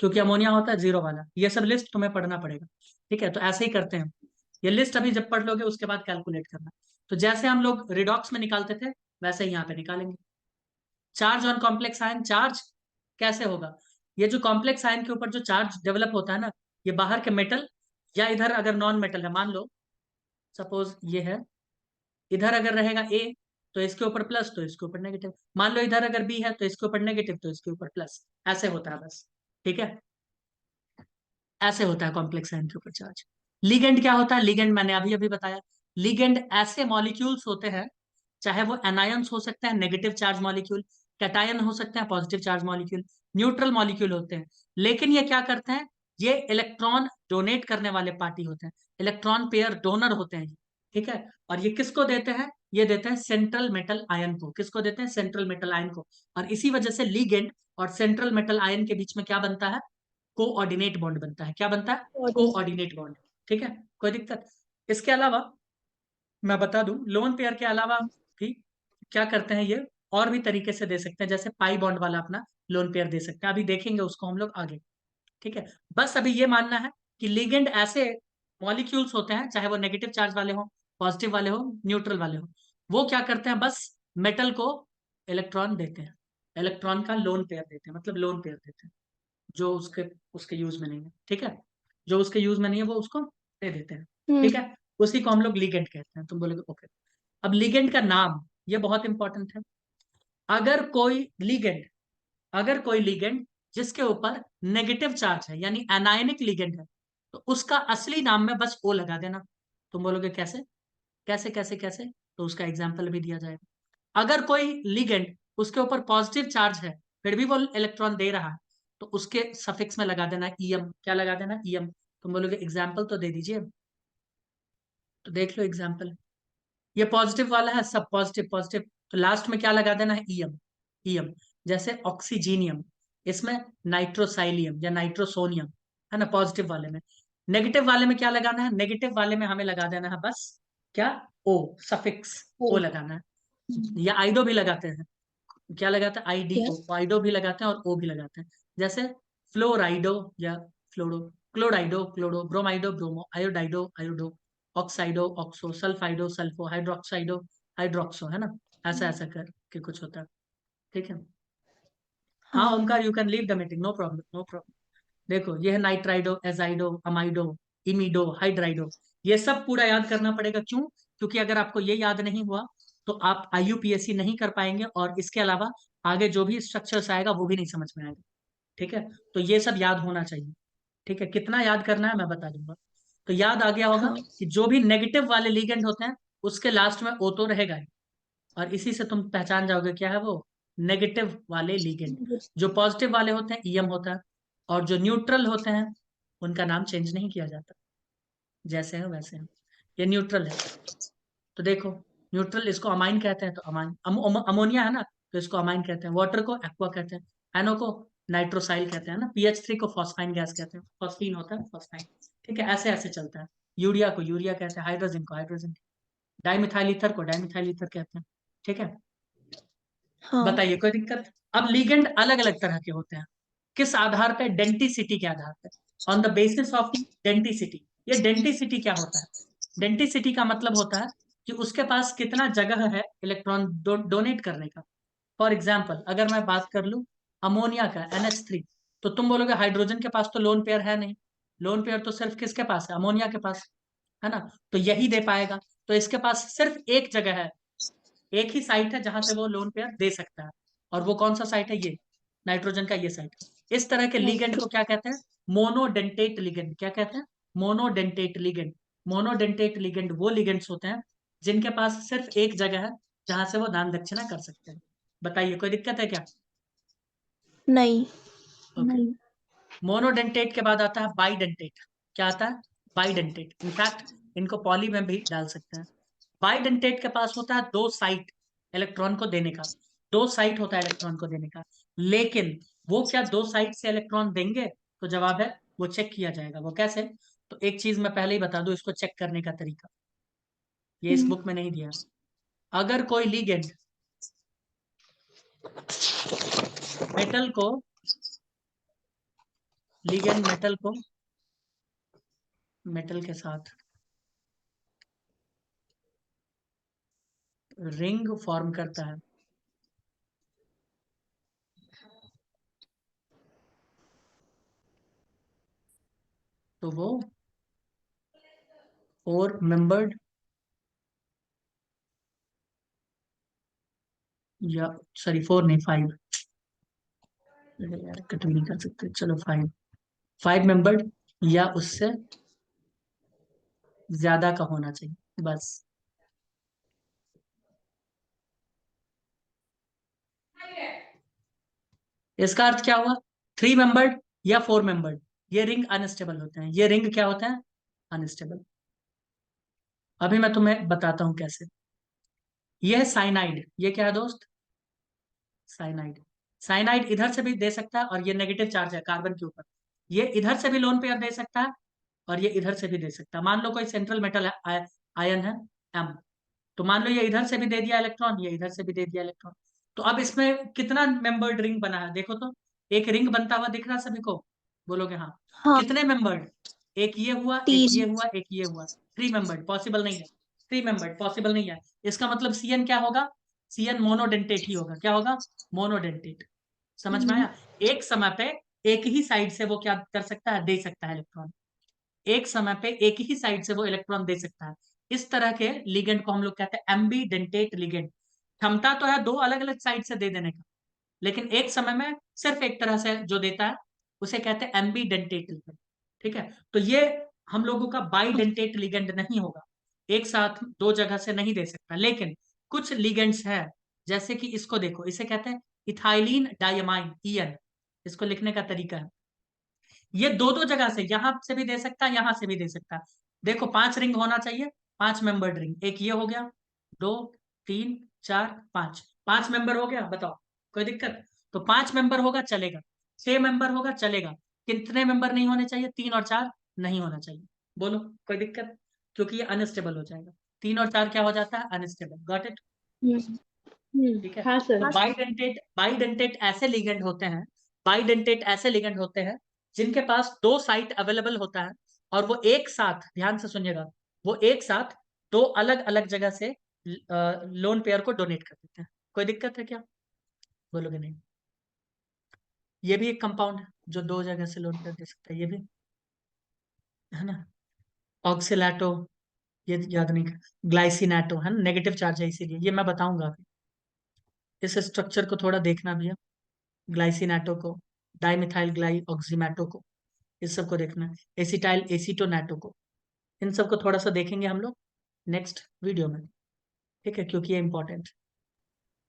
Speaker 1: क्योंकि अमोनिया होता है 0 वाला। ये सब लिस्ट तुम्हें पढ़ना पड़ेगा, ठीक है। तो ऐसे ही करते हैं, ये लिस्ट अभी जब पढ़ लोगे उसके बाद कैलकुलेट करना। तो जैसे हम लोग रिडॉक्स में निकालते थे वैसे ही यहाँ पे निकालेंगे। Charge on complex ion, charge कैसे होगा, ये जो कॉम्प्लेक्स आयन के ऊपर जो चार्ज डेवलप होता है ना, ये बाहर के मेटल, या इधर अगर नॉन मेटल है, मान लो सपोज ये है, इधर अगर रहेगा A तो इसके ऊपर प्लस, तो इसके ऊपर नेगेटिव। मान लो इधर अगर B है तो इसके ऊपर नेगेटिव, तो इसके ऊपर प्लस। ऐसे होता है बस, ठीक है। ऐसे होता है कॉम्प्लेक्स आयन के ऊपर चार्ज। लिगेंड क्या होता है, लिगेंड मैंने अभी अभी बताया। लिगेंड ऐसे मॉलिक्यूल्स होते हैं, चाहे वो एनायंस हो सकते हैं, नेगेटिव चार्ज मॉलिक्यूल, कैटायन हो सकते हैं, positive charge molecule, neutral molecule होते हैं। लेकिन ये क्या करते हैं, ये इलेक्ट्रॉन डोनेट करने वाले पार्टी होते हैं, इलेक्ट्रॉन पेयर डोनर होते हैं, ठीक है। और ये किसको देते हैं, ये देते हैं सेंट्रल मेटल आयन को। किसको देते हैं, सेंट्रल मेटल आयन को। और इसी वजह से लिगेंड और सेंट्रल मेटल आयन के बीच में क्या बनता है, कोऑर्डिनेट बॉन्ड बनता है। क्या बनता है,
Speaker 2: कोऑर्डिनेट।
Speaker 1: Coordinate bond. ठीक है, कोई दिक्कत। इसके अलावा मैं बता दूं, लोन पेयर के अलावा भी क्या करते हैं ये, और भी तरीके से दे सकते हैं, जैसे पाई बॉन्ड वाला अपना लोन पेयर दे सकते हैं। अभी देखेंगे उसको हम लोग आगे, ठीक है। बस अभी ये मानना है कि लिगेंड ऐसे मॉलिक्यूल्स होते हैं, चाहे वो नेगेटिव चार्ज वाले हो, पॉजिटिव वाले हो, न्यूट्रल वाले हो, वो क्या करते हैं, बस मेटल को इलेक्ट्रॉन देते हैं, इलेक्ट्रॉन का लोन पेयर देते हैं, मतलब लोन पेयर देते हैं, जो उसके उसके यूज में नहीं है, ठीक है। जो उसके यूज में नहीं है वो उसको दे देते हैं, ठीक है। उसी को हम लोग लिगेंड कहते हैं। तुम बोलोगे ओके। अब लिगेंड का नाम, ये बहुत इंपॉर्टेंट है। अगर कोई लिगेंड, अगर कोई लिगेंड जिसके ऊपर नेगेटिव चार्ज है, यानी एनायनिक लिगेंड है, तो उसका असली नाम में बस O लगा देना। तुम बोलोगे कैसे, कैसे कैसे कैसे, तो उसका एग्जाम्पल भी दिया जाएगा। अगर कोई लिगेंड, उसके ऊपर पॉजिटिव चार्ज है, फिर भी वो इलेक्ट्रॉन दे रहा है, तो उसके सफिक्स में लगा देना EM। क्या लगा देना, EM। तुम बोलोगे एग्जाम्पल तो दे दीजिए, तो देख लो एग्जाम्पल। ये पॉजिटिव वाला है, सब पॉजिटिव पॉजिटिव, तो लास्ट में क्या लगा देना है, EM। EM, जैसे ऑक्सीजीनियम, इसमें नाइट्रोसाइलियम या नाइट्रोसोनियम, है ना, पॉजिटिव वाले में। नेगेटिव वाले में क्या लगाना है, नेगेटिव वाले में हमें लगा देना है बस क्या, O, सफिक्स O लगाना है। या आइडो भी लगाते हैं, क्या लगाते हैं,
Speaker 2: क्या?
Speaker 1: IDO, आइडो भी लगाते हैं और O भी लगाते हैं। जैसे फ्लोराइडो या fluoro, chlorido chloro, bromido bromo, iodido iodo, oxido oxo, sulfido sulfo, hydroxido hydroxo, है ना, ऐसा ऐसा करके कुछ होता है। ठीक है। हाँ
Speaker 2: हाँ
Speaker 1: Omkar, you can leave the meeting, no problem no problem. देखो ये है नाइट्राइडो, एजाइडो, अमाइडो, इमिडो, हाइड्राइडो। ये सब पूरा याद करना पड़ेगा। क्यों? क्योंकि अगर आपको ये याद नहीं हुआ तो आप IUPAC नहीं कर पाएंगे, और इसके अलावा आगे जो भी स्ट्रक्चर्स आएगा वो भी नहीं समझ में आएगा। ठीक है, तो ये सब याद होना चाहिए। ठीक है, कितना याद करना है मैं बता दूंगा। तो याद आ गया होगा
Speaker 2: हाँ
Speaker 1: कि जो भी नेगेटिव वाले लिगेंड होते हैं उसके लास्ट में ओ तो रहेगा ही, और इसी से तुम पहचान जाओगे क्या है वो नेगेटिव वाले लिगेंड। जो पॉजिटिव वाले होते हैं EM होता है, और जो न्यूट्रल होते हैं उनका नाम चेंज नहीं किया जाता, जैसे हैं वैसे हैं। ये न्यूट्रल है। तो देखो, न्यूट्रल इसको अमाइन कहते हैं, तो अमाइन अमोनिया है ना, तो इसको अमाइन कहते हैं। वाटर को एक्वा कहते हैं, एनो को नाइट्रोसाइल कहते हैं ना, PH3 को फॉस्फाइन गैस कहते हैं, फॉस्फीन होता है फॉस्फाइन। ठीक है, ऐसे ऐसे चलता है। यूरिया को यूरिया कहते हैं, हाइड्रोजन को हाइड्रोजन, डाइमिथाइल ईथर को डाइमिथाइल ईथर कहते हैं। ठीक है,
Speaker 2: हाँ
Speaker 1: बताइए कोई दिक्कत? अब लीगेंड अलग अलग तरह के होते हैं। किस आधार पे? डेंटिसिटी के आधार पे, on the basis of denticity. ये डेंटिसिटी क्या होता है? डेंटिसिटी का मतलब होता है कि उसके पास कितना जगह है इलेक्ट्रॉन डोनेट करने का। फॉर एग्जाम्पल अगर मैं बात कर लूं अमोनिया का NH3, तो तुम बोलोगे हाइड्रोजन के पास तो लोन पेयर है नहीं। लोन पेयर तो सिर्फ किसके पास है? अमोनिया के पास, है ना, तो यही दे पाएगा। तो इसके पास सिर्फ एक जगह है, एक ही साइट है जहां से वो लोन पेयर दे सकता है, और वो कौन सा साइट है? ये नाइट्रोजन का ये साइट। इस तरह के लिगेंड को क्या कहते हैं? Monodentate ligand. क्या कहते हैं? Monodentate ligand. मोनोडेंटेट लिगेंड वो लिगेंड्स होते हैं जिनके पास सिर्फ एक जगह है जहां से वो दान दक्षिणा कर सकते हैं। बताइए कोई दिक्कत है क्या?
Speaker 2: नहीं।
Speaker 1: ओके। मोनोडेंटेट के बाद आता है बाइडेंटेट। क्या आता है? बाइडेंटेट। इनफैक्ट इनको पॉली में भी डाल सकते हैं। बाइडेंटेट के पास होता है दो साइट इलेक्ट्रॉन को देने का। दो साइट होता है इलेक्ट्रॉन को देने का, लेकिन वो क्या दो साइट से इलेक्ट्रॉन देंगे? तो जवाब है वो चेक किया जाएगा। वो कैसे? तो एक चीज मैं पहले ही बता दूं इसको चेक करने का तरीका, ये इस बुक में नहीं दिया। अगर कोई लिगेंड मेटल को लिगेंड मेटल के साथ रिंग फॉर्म करता है, तो वो 4 मेंबर्ड, या सॉरी 4 नहीं 5, यार कट भी नहीं कर सकते, चलो 5 मेंबर्ड या उससे ज्यादा का होना चाहिए बस। इसका अर्थ क्या हुआ? 3 मेंबर्ड या 4 मेंबर्ड, ये रिंग अनस्टेबल होते हैं। ये रिंग क्या होता है? अनस्टेबल। अभी मैं तुम्हें बताता हूं कैसे। ये है साइनाइड। ये क्या है दोस्त? साइनाइड। साइनाइड इधर से भी दे सकता है, और ये नेगेटिव चार्ज है कार्बन के ऊपर। ये इधर से भी लोन पेयर दे सकता है, और ये इधर से भी दे सकता है। मान लो कोई सेंट्रल मेटल है, आयन है M, तो मान लो ये इधर से भी दे दिया इलेक्ट्रॉन, ये इधर से भी दे दिया इलेक्ट्रॉन। तो अब इसमें कितना मेंबर्ड रिंग बना है देखो तो। एक रिंग बनता हुआ दिख रहा है सभी को? बोलोगे हाँ।
Speaker 2: हाँ
Speaker 1: कितने मेंबर्ड? एक ये हुआ, एक ये
Speaker 2: 3।
Speaker 1: हुआ, एक ये हुआ। 3 मेंबर्ड पॉसिबल नहीं है। 3 मेंबर्ड पॉसिबल नहीं है। इसका मतलब CN क्या होगा? CN मोनोडेंटेट ही होगा। क्या होगा? मोनोडेंटेट। समझ में आया? एक समय पे एक ही साइड से वो क्या कर सकता है? दे सकता है इलेक्ट्रॉन। एक समय पे एक ही साइड से वो इलेक्ट्रॉन दे सकता है। इस तरह के लिगेंड को हम लोग कहते हैं एम्बीडेंटेट लिगेंड। क्षमता तो है दो अलग अलग साइड से दे देने का, लेकिन एक समय में सिर्फ एक तरह से जो देता है उसे कहते हैं एम्बीडेंटेट लिगेंड। ठीक है, तो ये हम लोगों का बाइडेंटेट लिगेंड नहीं होगा, एक साथ दो जगह से नहीं दे सकता। लेकिन कुछ लिगेंड्स है, जैसे कि इसको देखो, इसे कहते हैं इथाइलिन डायमाइन EN। इसको लिखने का तरीका है, ये दो दो जगह से, यहां से भी दे सकता है, यहां से भी दे सकता है। देखो 5 रिंग होना चाहिए, 5 मेंबर्ड रिंग। एक ये हो गया, 2 3 4 5, 5 मेंबर हो गया। बताओ कोई दिक्कत? तो 5 मेंबर होगा चलेगा, 6 मेंबर होगा चलेगा। कितने मेंबर नहीं होने चाहिए? 3 और 4 नहीं होना चाहिए। बोलो कोई दिक्कत? क्योंकि ये अनस्टेबल हो जाएगा। 3 और 4 क्या हो जाता है? अनस्टेबल। Got it? ठीक है।
Speaker 3: हाँ
Speaker 1: तो
Speaker 3: सर।
Speaker 1: बाइडेंटेट ऐसे लिगेंड होते हैं, बाइडेंटेट ऐसे लिगेंड होते हैं जिनके पास दो साइट अवेलेबल होता है, और वो एक साथ, ध्यान से सुनिएगा, वो एक साथ दो अलग अलग जगह से लोन पेयर को डोनेट कर देते हैं। कोई दिक्कत है क्या? बोलोगे नहीं? ये भी एक कंपाउंड है जो दो जगह से लोन पेयर दे सकता है, ये भी है ना। ऑक्सीलैटो, ये याद नहीं, ग्लाइसिनेटो है ना, नेगेटिव चार्ज है इसीलिए, ये मैं बताऊंगा अभी। इस स्ट्रक्चर को थोड़ा देखना भी है, ग्लाइसिनेटो को, डाइमिथाइल ग्लाई ऑक्सीमैटो को, इस सब को देखना है, एसिटाइल एसीटोनेटो को, इन सब को थोड़ा सा देखेंगे हम लोग नेक्स्ट वीडियो में, ठीक है, क्योंकि ये इंपॉर्टेंट है।